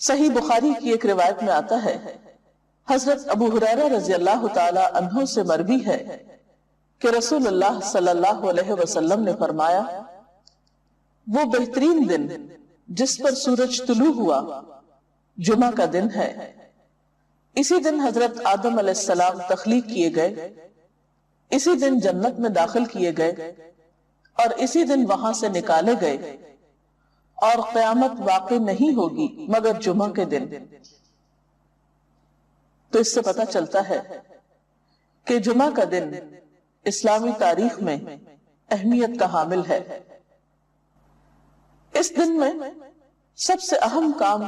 صحیح بخاری کی ایک روایت میں آتا ہے، حضرت ابو ہریرہ رضی اللہ تعالی عنہ سے مروی ہے کہ رسول اللہ صلی اللہ علیہ وسلم نے فرمایا، وہ بہترین دن جس پر سورج طلوع ہوا جمعہ کا دن ہے۔ اسی دن حضرت آدم علیہ السلام تخلیق کیے گئے، اسی دن جنت میں داخل کیے گئے اور اسی دن وہاں سے نکالے گئے، اور قیامت واقع نہیں ہوگی مگر جمعہ کے دن۔ تو اس سے پتہ چلتا ہے کہ جمعہ کا دن اسلامی تاریخ میں اہمیت کا حامل ہے۔ اس دن میں سب سے اہم کام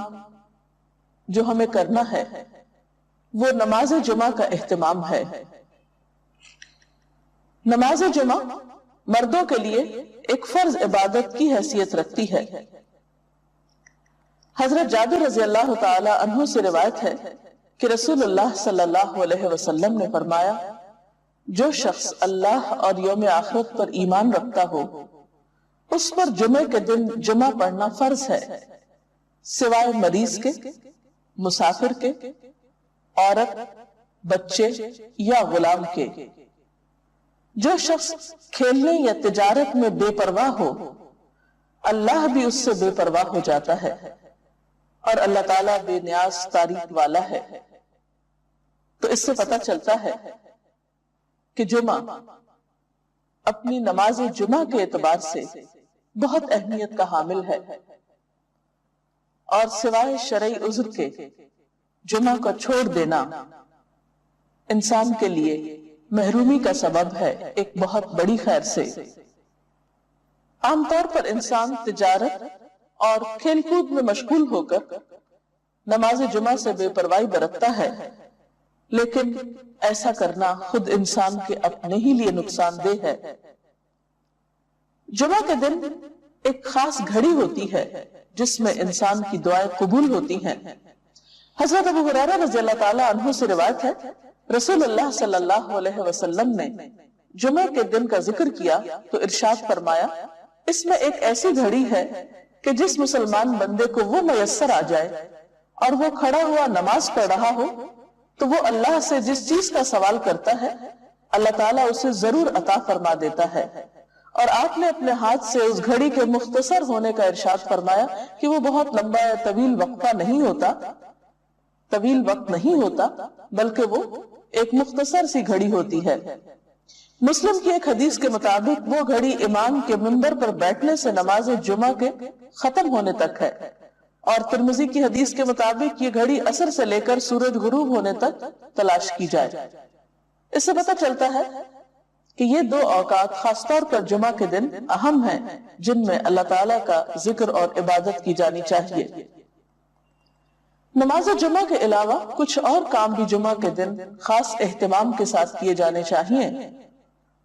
جو ہمیں کرنا ہے وہ نماز جمعہ کا اہتمام ہے۔ نماز جمعہ مردوں کے لیے ایک فرض عبادت کی حیثیت رکھتی ہے۔ حضرت جابر رضی اللہ تعالی عنہ سے روایت ہے کہ رسول اللہ صلی اللہ علیہ وسلم نے فرمایا، جو شخص اللہ اور یوم آخرت پر ایمان رکھتا ہو اس پر جمعے کے دن جمعہ پڑھنا فرض ہے، سوائے مریض کے، مسافر کے، عورت، بچے یا غلام کے۔ جو شخص کھیلنے یا تجارت میں بے پرواہ ہو اللہ بھی اس سے بے پرواہ ہو جاتا ہے، اور اللہ تعالیٰ بے نیاز تعریف والا ہے۔ تو اس سے پتہ چلتا ہے کہ جمعہ اپنی نماز جمعہ کے اعتبار سے بہت اہمیت کا حامل ہے، اور سوائے شرعی عذر کے جمعہ کو چھوڑ دینا انسان کے لیے محرومی کا سبب ہے ایک بہت بڑی خیر سے۔ عام طور پر انسان تجارت اور کھیل کود میں مشغول ہو کر نماز جمعہ سے بے پرواہی برتتا ہے، لیکن ایسا کرنا خود انسان کے اپنے ہی لیے نقصان دہ ہے۔ جمعہ کے دن ایک خاص گھڑی ہوتی ہے جس میں انسان کی دعائیں قبول ہوتی ہیں۔ حضرت ابو ہریرہ رضی اللہ تعالی عنہ سے روایت ہے، رسول اللہ صلی اللہ علیہ وسلم نے جمعہ کے دن کا ذکر کیا تو ارشاد فرمایا، اس میں ایک ایسی گھڑی ہے کہ جس مسلمان بندے کو وہ میسر آ جائے اور وہ کھڑا ہوا نماز پڑھ رہا ہو تو وہ اللہ سے جس چیز کا سوال کرتا ہے اللہ تعالیٰ اسے ضرور عطا فرما دیتا ہے۔ اور آپ نے اپنے ہاتھ سے اس گھڑی کے مختصر ہونے کا ارشاد فرمایا کہ وہ بہت لمبا یا طویل وقت نہیں ہوتا بلکہ وہ ایک مختصر سی گھڑی ہوتی ہے۔ مسلم کی ایک حدیث کے مطابق وہ گھڑی امام کے منبر پر بیٹھنے سے نماز جمعہ کے ختم ہونے تک ہے، اور ترمذی کی حدیث کے مطابق یہ گھڑی عصر سے لے کر سورج غروب ہونے تک تلاش کی جائے۔ اس سے پتہ چلتا ہے کہ یہ دو اوقات خاص طور پر جمعہ کے دن اہم ہیں جن میں اللہ تعالیٰ کا ذکر اور عبادت کی جانی چاہیے۔ نماز جمعہ کے علاوہ کچھ اور کام بھی جمعہ کے دن خاص اہتمام کے ساتھ کیے جانے چاہیے۔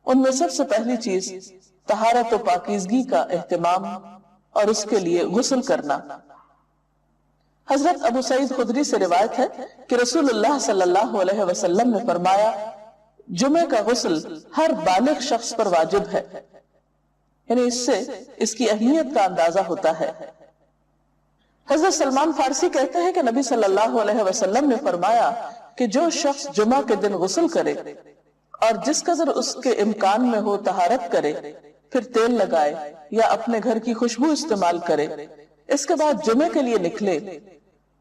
ان میں سب سے پہلی چیز طہارت و پاکیزگی کا اہتمام اور اس کے لیے غسل کرنا۔ حضرت ابو سعید خدری سے روایت ہے کہ رسول اللہ صلی اللہ علیہ وسلم نے فرمایا، جمعہ کا غسل ہر بالغ شخص پر واجب ہے، یعنی اس سے اس کی اہمیت کا اندازہ ہوتا ہے۔ حضرت سلمان فارسی کہتے ہیں کہ نبی صلی اللہ علیہ وسلم نے فرمایا کہ جو شخص جمعہ کے دن غسل کرے اور جس قدر اس کے امکان میں ہو طہارت کرے، پھر تیل لگائے یا اپنے گھر کی خوشبو استعمال کرے، اس کے بعد جمعے کے لیے نکلے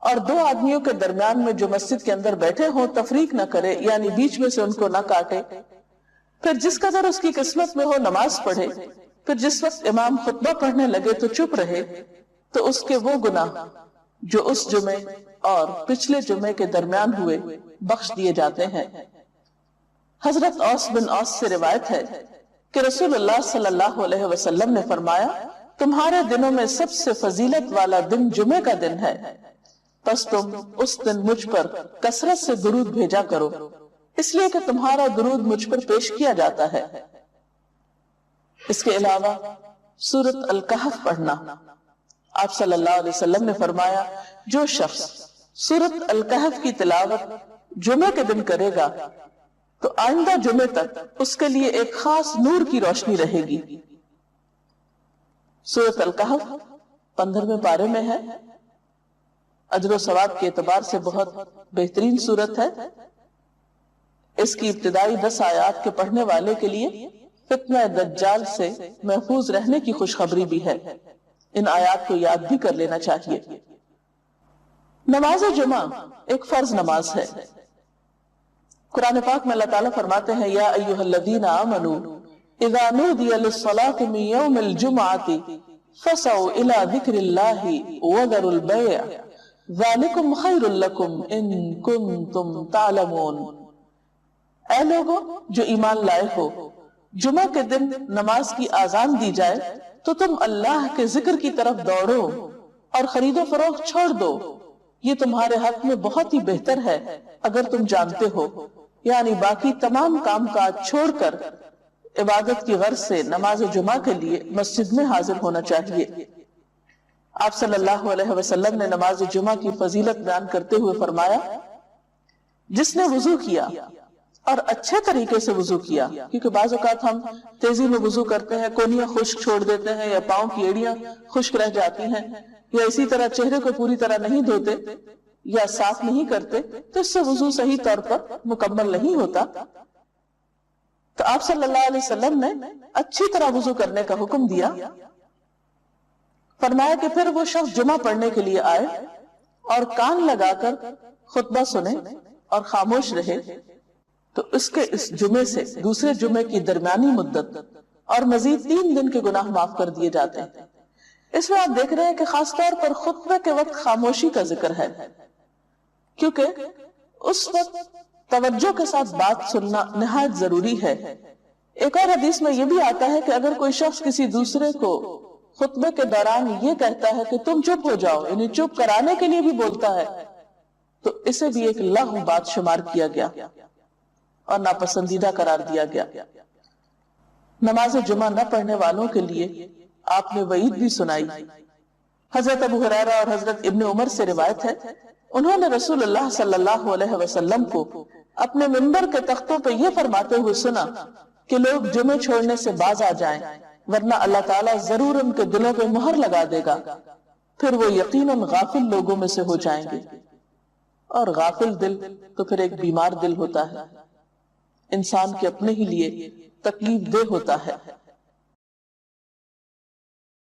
اور دو آدمیوں کے درمیان میں جو مسجد کے اندر بیٹھے ہوں تفریق نہ کرے، یعنی بیچ میں سے ان کو نہ کاٹے، پھر جس قدر اس کی قسمت میں ہو نماز پڑھے، پھر جس وقت امام خطبہ پڑھنے لگے تو چپ رہے، تو اس کے وہ گناہ جو اس جمعے اور پچھلے جمعے کے درمیان ہوئے بخش دیے جاتے ہیں۔ حضرت اوس بن اوس سے روایت ہے کہ رسول اللہ صلی اللہ علیہ وسلم نے فرمایا، تمہارے دنوں میں سب سے فضیلت والا دن جمعے کا دن ہے، پس تم اس دن مجھ پر کثرت سے درود بھیجا کرو، اس لیے کہ تمہارا درود مجھ پر پیش کیا جاتا ہے۔ اس کے علاوہ سورۃ الکہف پڑھنا۔ آپ صلی اللہ علیہ وسلم نے فرمایا، جو شخص سورۃ الکہف کی تلاوت جمعے کے دن کرے گا تو آئندہ جمعے تک اس کے لیے ایک خاص نور کی روشنی رہے گی۔ سورۃ الکہف 15ویں پارے میں ہے، اجر و ثواب کے اعتبار سے بہت بہترین سورت ہے۔ اس کی ابتدائی 10 آیات کے پڑھنے والے کے لیے فتنہ دجال سے محفوظ رہنے کی خوشخبری بھی ہے۔ ان آیات کو یاد بھی کر لینا چاہیے۔ نماز جمعہ ایک فرض نماز ہے۔ قرآن پاک میں اللہ تعالیٰ فرماتے ہیں یا ایھا الذین آمنوا اذا نودی للصلاۃ من یوم الجمعۃ فسعوا الی ذکر اللہ وذروا البیع ذالکم خیر لکم ان کنتم تعلمون۔ اے لوگوں جو ایمان لائے ہو، جمعہ کے دن نماز کی آذان دی جائے تو تم اللہ کے ذکر کی طرف دوڑو اور خرید و فروخت چھوڑ دو، یہ تمہارے حق میں بہت ہی بہتر ہے اگر تم جانتے ہو۔ یعنی باقی تمام کام کاج چھوڑ کر عبادت کی غرض سے نماز جمعہ کے لیے مسجد میں حاضر ہونا چاہیے۔ آپ صلی اللہ علیہ وسلم نے نماز جمعہ کی فضیلت بیان کرتے ہوئے فرمایا، جس نے وضو کیا اور اچھے طریقے سے وضو کیا، کیونکہ بعض اوقات ہم تیزی میں وضو کرتے ہیں، کونیاں خشک چھوڑ دیتے ہیں یا پاؤں کی ایڑیاں خشک رہ جاتی ہیں، یا اسی طرح چہرے کو پوری طرح نہیں دھوتے یا صاف نہیں کرتے، تو اس سے وضو صحیح طور پر مکمل نہیں ہوتا۔ تو آپ صلی اللہ علیہ وسلم نے اچھی طرح وضو کرنے کا حکم دیا، فرمایا کہ پھر وہ شخص جمعہ پڑھنے کے لیے آئے اور کان لگا کر خطبہ سنے اور خاموش رہے تو اس کے اس جمعے سے دوسرے جمعے کی درمیانی مدت اور مزید 3 دن کے گناہ معاف کر دیے جاتے ہیں۔ اس میں آپ دیکھ رہے ہیں کہ خاص طور پر خطبے کے وقت خاموشی کا ذکر ہے، کیونکہ اس وقت توجہ کے ساتھ بات سننا نہایت ضروری ہے۔ ایک اور حدیث میں یہ بھی آتا ہے کہ اگر کوئی شخص کسی دوسرے کو خطبے کے دوران یہ کہتا ہے کہ تم چپ ہو جاؤ، یعنی چپ کرانے کے لیے بھی بولتا ہے، تو اسے بھی ایک لغو بات شمار کیا گیا اور ناپسندیدہ قرار دیا گیا۔ نماز جمعہ نہ پڑھنے والوں کے لیے آپ نے وعید بھی سنائی۔ حضرت ابو ہریرہ اور حضرت ابن عمر سے روایت ہے، انہوں نے رسول اللہ صلی اللہ علیہ وسلم کو اپنے منبر کے تختوں پہ یہ فرماتے ہوئے سنا کہ لوگ جمعے چھوڑنے سے باز آ جائیں، ورنہ اللہ تعالیٰ ضرور ان کے دلوں پہ مہر لگا دے گا، پھر وہ یقیناً غافل لوگوں میں سے ہو جائیں گے۔ اور غافل دل تو پھر ایک بیمار دل ہوتا ہے، انسان کے اپنے ہی لیے تکلیف دہ ہوتا ہے۔